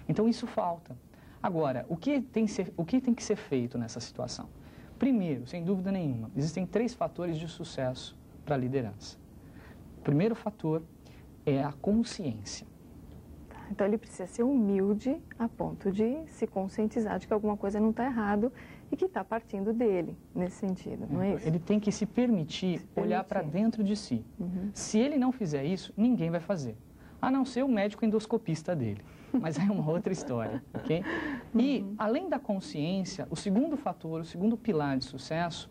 Então isso falta. Agora, o que tem que ser feito nessa situação? Primeiro, sem dúvida nenhuma, existem 3 fatores de sucesso para a liderança. O primeiro fator é a consciência. Então ele precisa ser humilde a ponto de se conscientizar de que alguma coisa não está errado e que está partindo dele, nesse sentido, não é isso? Ele tem que se permitir olhar para dentro de si. Se ele não fizer isso, ninguém vai fazer. A não ser o médico endoscopista dele. Mas é uma outra história, ok? E, além da consciência, o segundo fator, o segundo pilar de sucesso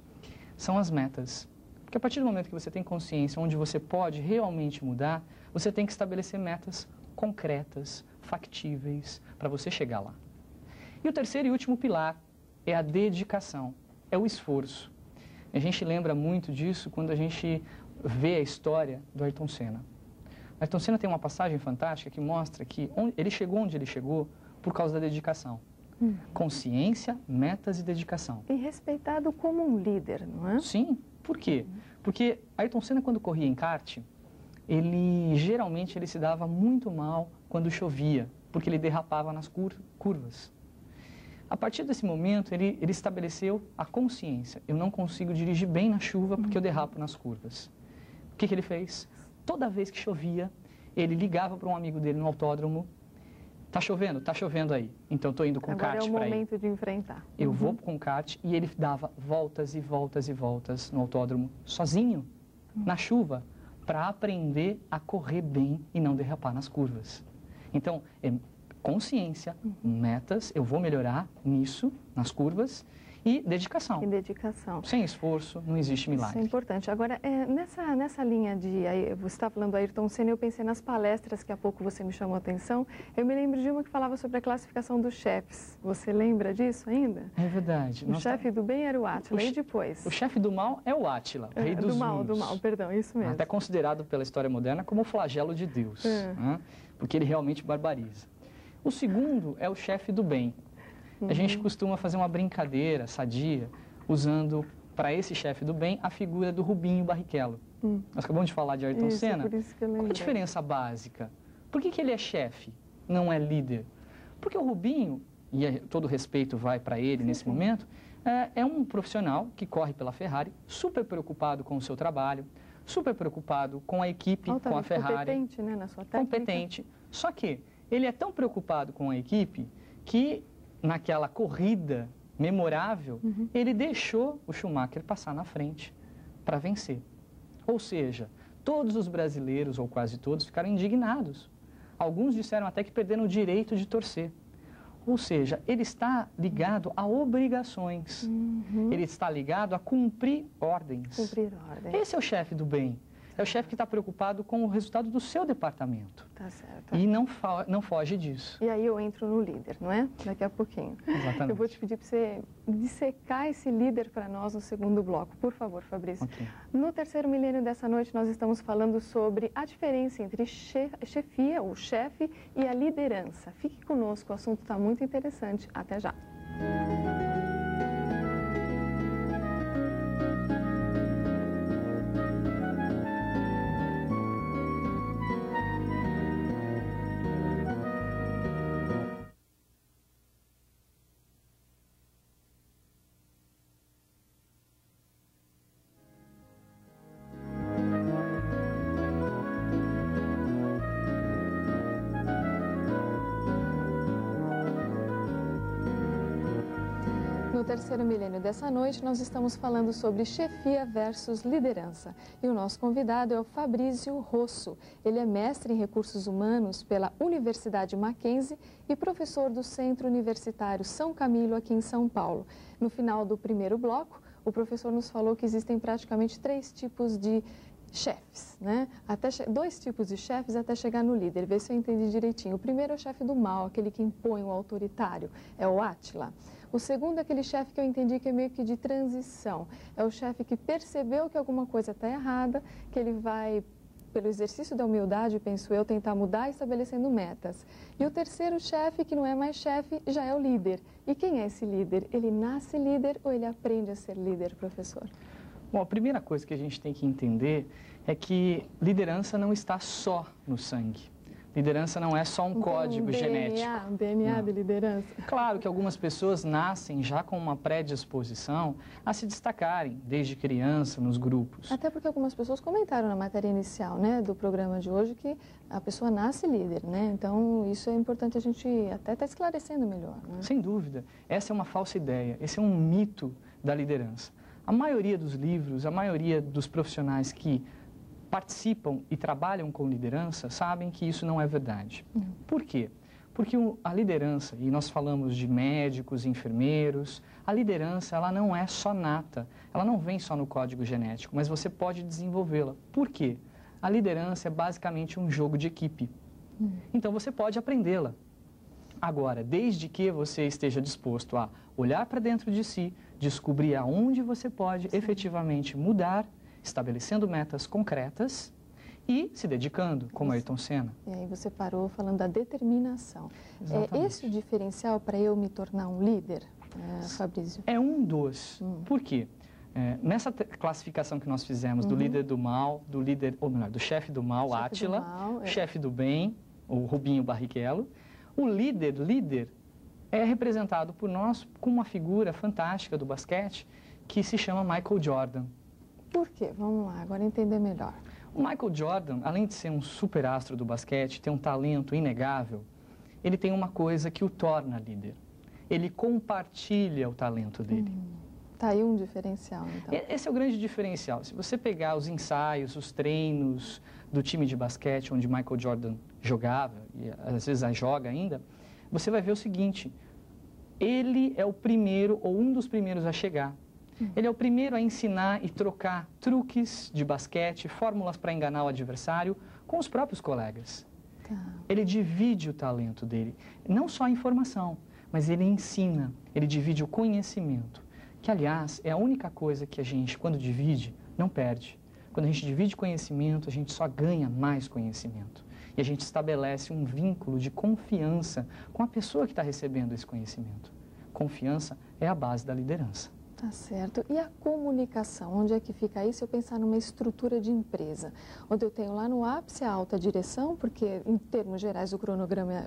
são as metas. Porque a partir do momento que você tem consciência onde você pode realmente mudar, você tem que estabelecer metas concretas, factíveis, para você chegar lá. E o terceiro e último pilar é a dedicação, é o esforço. A gente lembra muito disso quando a gente vê a história do Ayrton Senna. Ayrton Senna tem uma passagem fantástica que mostra que ele chegou onde ele chegou por causa da dedicação. Consciência, metas e dedicação. E respeitado como um líder, não é? Sim. Por quê? Porque Ayrton Senna, quando corria em kart, geralmente ele se dava muito mal quando chovia, porque ele derrapava nas curvas. A partir desse momento, ele estabeleceu a consciência. Eu não consigo dirigir bem na chuva porque eu derrapo nas curvas. O que ele fez? Toda vez que chovia, ele ligava para um amigo dele no autódromo. Tá chovendo? Tá chovendo aí. Então, estou indo com kart para aí. Agora é o momento de enfrentar. Eu vou com kart e ele dava voltas e voltas e voltas no autódromo, sozinho, na chuva, para aprender a correr bem e não derrapar nas curvas. Então, é consciência, metas, eu vou melhorar nisso, nas curvas, e dedicação. E dedicação. Sem esforço, não existe milagre. Isso é importante. Agora, nessa linha de... Você está falando do Ayrton Senna, eu pensei nas palestras que há pouco você me chamou a atenção. Eu me lembro de uma que falava sobre a classificação dos chefes. Você lembra disso ainda? É verdade. O chefe do bem era o Átila, e depois? O chefe do mal é o Átila, o rei dos do mal, perdão, isso mesmo. Até considerado pela história moderna como o flagelo de Deus, né? Porque ele realmente barbariza. O segundo é o chefe do bem. A gente costuma fazer uma brincadeira sadia, usando para esse chefe do bem a figura do Rubinho Barrichello. Nós acabamos de falar de Ayrton Senna. Por isso que eu Qual a diferença básica? Por que ele é chefe, não é líder? Porque o Rubinho, e todo respeito vai para ele nesse momento, é um profissional que corre pela Ferrari, super preocupado com o seu trabalho, super preocupado com a equipe, com a Ferrari. Competente, né, na sua técnica. Competente. Só que ele é tão preocupado com a equipe que naquela corrida memorável, ele deixou o Schumacher passar na frente para vencer. Ou seja, todos os brasileiros, ou quase todos, ficaram indignados. Alguns disseram até que perderam o direito de torcer. Ou seja, ele está ligado a obrigações. Ele está ligado a cumprir ordens. Cumprir ordens. Esse é o chefe do bem. É o chefe que está preocupado com o resultado do seu departamento. Tá certo. E não foge disso. E aí eu entro no líder, não é? Daqui a pouquinho. Exatamente. Eu vou te pedir para você dissecar esse líder para nós no segundo bloco. Por favor, Fabrício. Okay. No terceiro milênio dessa noite, nós estamos falando sobre a diferença entre chefia, o chefe, e a liderança. Fique conosco, o assunto está muito interessante. Até já. No terceiro milênio dessa noite, nós estamos falando sobre chefia versus liderança. E o nosso convidado é o Fabrício Rosso. Ele é mestre em recursos humanos pela Universidade Mackenzie e professor do Centro Universitário São Camilo, aqui em São Paulo. No final do primeiro bloco, o professor nos falou que existem praticamente 3 tipos de chefes, né? Dois tipos de chefes até chegar no líder. Vê se eu entendi direitinho. O primeiro é o chefe do mal, aquele que impõe o autoritário, é o Átila. O segundo é aquele chefe que eu entendi que é meio que de transição. É o chefe que percebeu que alguma coisa está errada, que ele vai, pelo exercício da humildade, penso eu, tentar mudar estabelecendo metas. E o terceiro chefe, que não é mais chefe, já é o líder. E quem é esse líder? Ele nasce líder ou ele aprende a ser líder, professor? Bom, a primeira coisa que a gente tem que entender é que liderança não está só no sangue. Liderança não é só um código genético. Um DNA de liderança. Claro que algumas pessoas nascem já com uma predisposição a se destacarem desde criança nos grupos. Até porque algumas pessoas comentaram na matéria inicial, né, do programa de hoje que a pessoa nasce líder, né? Então isso é importante a gente até estar esclarecendo melhor, né? Sem dúvida. Essa é uma falsa ideia. Esse é um mito da liderança. A maioria dos livros, a maioria dos profissionais que participam e trabalham com liderança sabem que isso não é verdade. Por quê? Porque a liderança, e nós falamos de médicos, enfermeiros, a liderança ela não é só nata, ela não vem só no código genético, mas você pode desenvolvê-la. Por quê? A liderança é basicamente um jogo de equipe. Então você pode aprendê-la. Agora, desde que você esteja disposto a olhar para dentro de si, descobrir aonde você pode efetivamente mudar, estabelecendo metas concretas e se dedicando, como Ayrton Senna. E aí você parou falando da determinação. É esse o diferencial para eu me tornar um líder, Fabrício? É um dos. Por quê? Nessa classificação que nós fizemos do líder do mal, do líder, ou melhor, do chefe do mal, Átila, chefe do bem, o Rubinho Barrichello, o líder é representado por nós com uma figura fantástica do basquete que se chama Michael Jordan. Por quê? Vamos lá, agora entender melhor. O Michael Jordan, além de ser um superastro do basquete, ter um talento inegável, ele tem uma coisa que o torna líder. Ele compartilha o talento dele. Tá aí um diferencial, então. Esse é o grande diferencial. Se você pegar os ensaios, os treinos do time de basquete onde Michael Jordan jogava, e às vezes joga ainda, você vai ver o seguinte: ele é o primeiro ou um dos primeiros a chegar. Ele é o primeiro a ensinar e trocar truques de basquete, fórmulas para enganar o adversário com os próprios colegas. Ele divide o talento dele, não só a informação, mas ele ensina, ele divide o conhecimento, que, aliás, é a única coisa que a gente, quando divide, não perde. Quando a gente divide conhecimento, a gente só ganha mais conhecimento. E a gente estabelece um vínculo de confiança com a pessoa que está recebendo esse conhecimento. Confiança é a base da liderança. Tá certo. E a comunicação? Onde é que fica aí se eu pensar numa estrutura de empresa? Onde eu tenho lá no ápice a alta direção, porque em termos gerais o cronograma,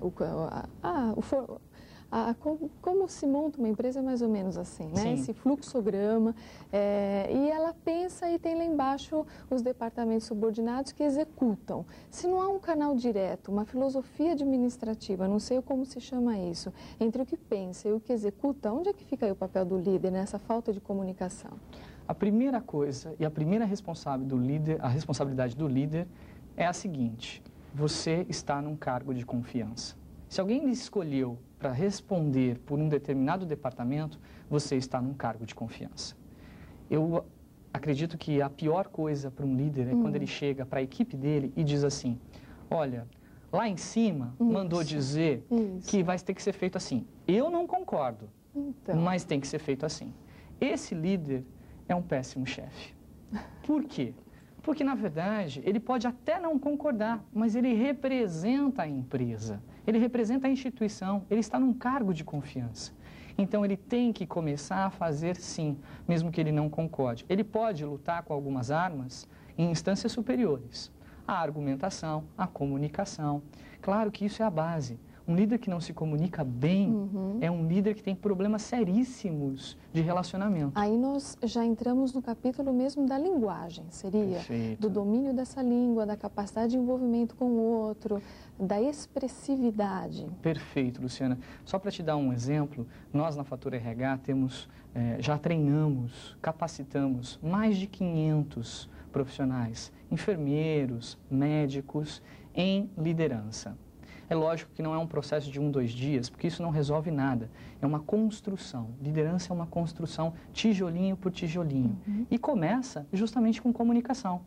como se monta uma empresa é mais ou menos assim, né? Sim. Esse fluxograma, e ela pensa e tem lá embaixo os departamentos subordinados que executam. Se não há um canal direto, uma filosofia administrativa, não sei como se chama isso, entre o que pensa e o que executa, onde é que fica aí o papel do líder nessa falta de comunicação? A primeira coisa e a primeira responsabilidade do líder é a seguinte: você está num cargo de confiança. Se alguém lhe escolheu para responder por um determinado departamento, você está num cargo de confiança. Eu acredito que a pior coisa para um líder é quando ele chega para a equipe dele e diz assim: olha, lá em cima mandou dizer que vai ter que ser feito assim. Eu não concordo, mas tem que ser feito assim. Esse líder é um péssimo chefe. Por quê? Porque, na verdade, ele pode até não concordar, mas ele representa a empresa, ele representa a instituição, ele está num cargo de confiança. Então, ele tem que começar a fazer sim, mesmo que ele não concorde. Ele pode lutar com algumas armas em instâncias superiores. A argumentação, a comunicação. Claro que isso é a base. Um líder que não se comunica bem é um líder que tem problemas seríssimos de relacionamento. Aí nós já entramos no capítulo mesmo da linguagem, seria? Perfeito. Do domínio dessa língua, da capacidade de envolvimento com o outro, da expressividade. Perfeito, Luciana. Só para te dar um exemplo, nós na Fator RH já treinamos, capacitamos mais de 500 profissionais, enfermeiros, médicos em liderança. É lógico que não é um processo de 1, 2 dias, porque isso não resolve nada. É uma construção. Liderança é uma construção tijolinho por tijolinho. E começa justamente com comunicação.